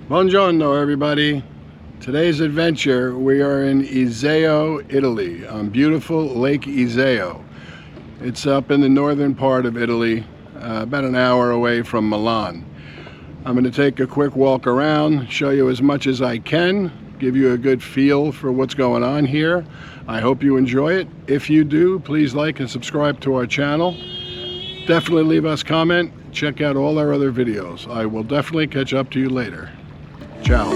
Buongiorno, everybody. Today's adventure, we are in Iseo, Italy, on beautiful Lake Iseo. It's up in the northern part of Italy, about an hour away from Milan. I'm going to take a quick walk around, show you as much as I can, give you a good feel for what's going on here. I hope you enjoy it. If you do, please like and subscribe to our channel. Definitely leave us a comment. Check out all our other videos. I will definitely catch up to you later. Ciao.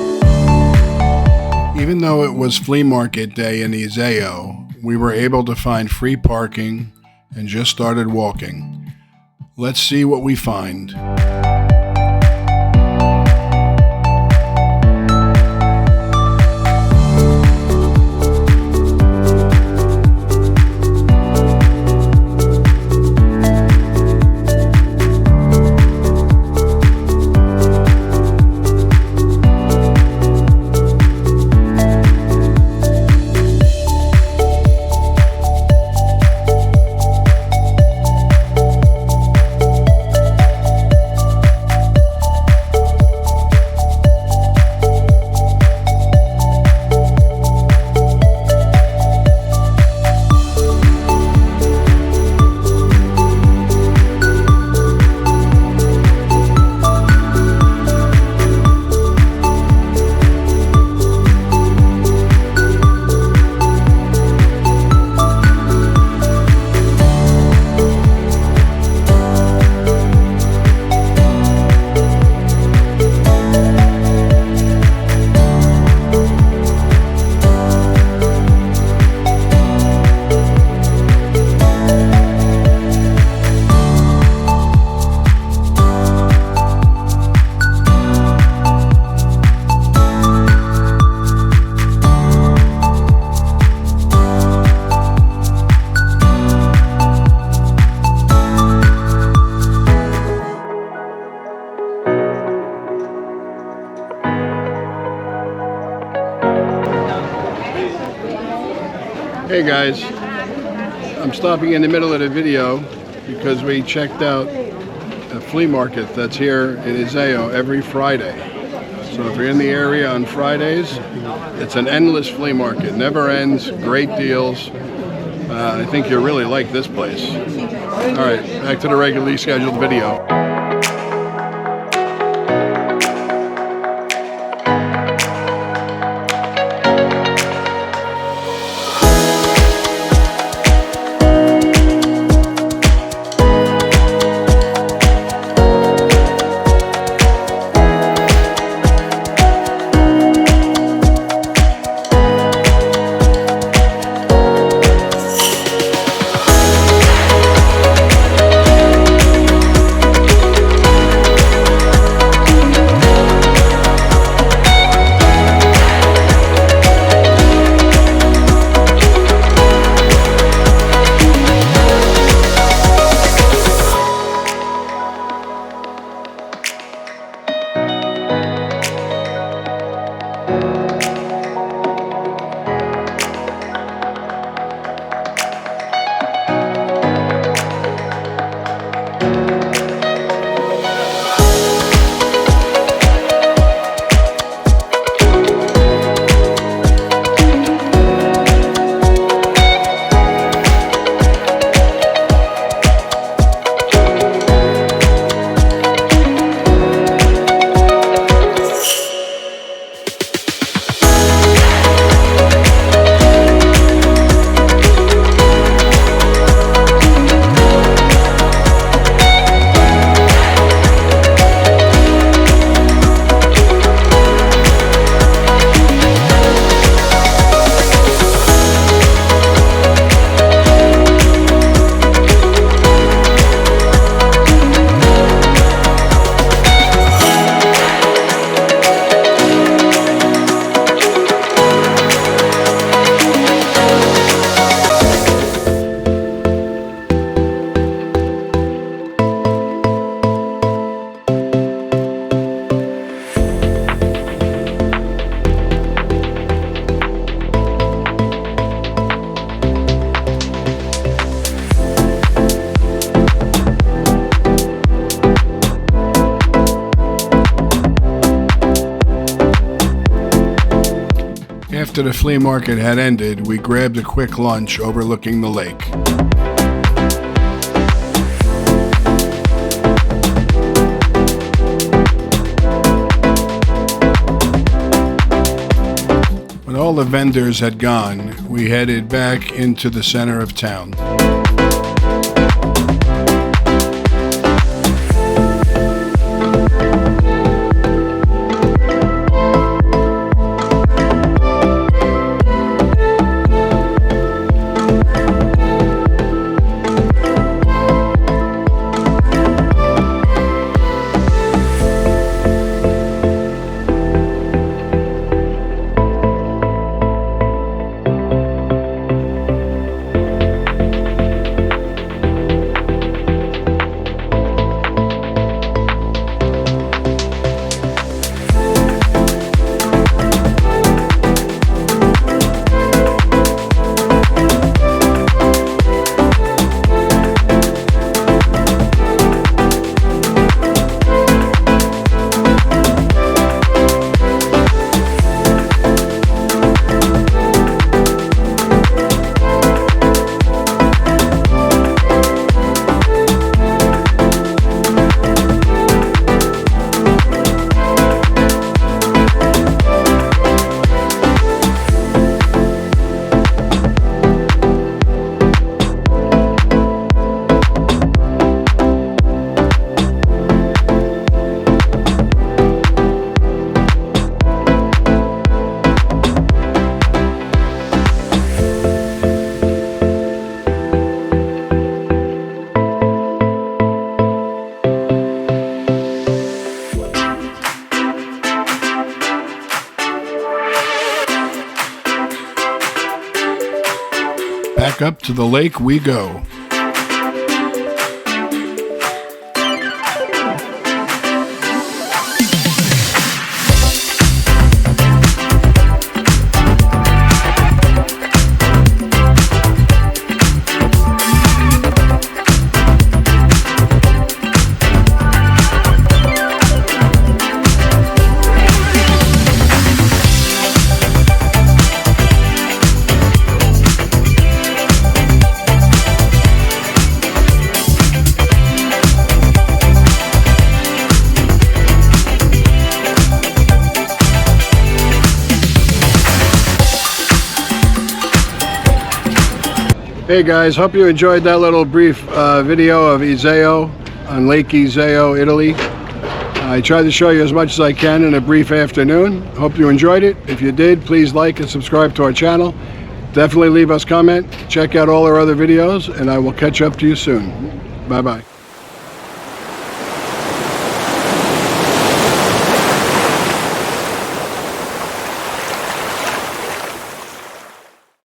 Even though it was flea market day in Iseo, we were able to find free parking and just started walking. Let's see what we find. Hey guys, I'm stopping in the middle of the video because we checked out a flea market that's here in Iseo every Friday. So if you're in the area on Fridays, it's an endless flea market, never ends, great deals. I think you'll really like this place. All right, back to the regularly scheduled video. After the flea market had ended, we grabbed a quick lunch overlooking the lake. When all the vendors had gone, we headed back into the center of town. Back up to the lake we go. Hey guys, hope you enjoyed that little brief video of Iseo on Lake Iseo, Italy. I tried to show you as much as I can in a brief afternoon. Hope you enjoyed it. If you did, please like and subscribe to our channel. Definitely leave us a comment. Check out all our other videos, and I will catch up to you soon. Bye-bye.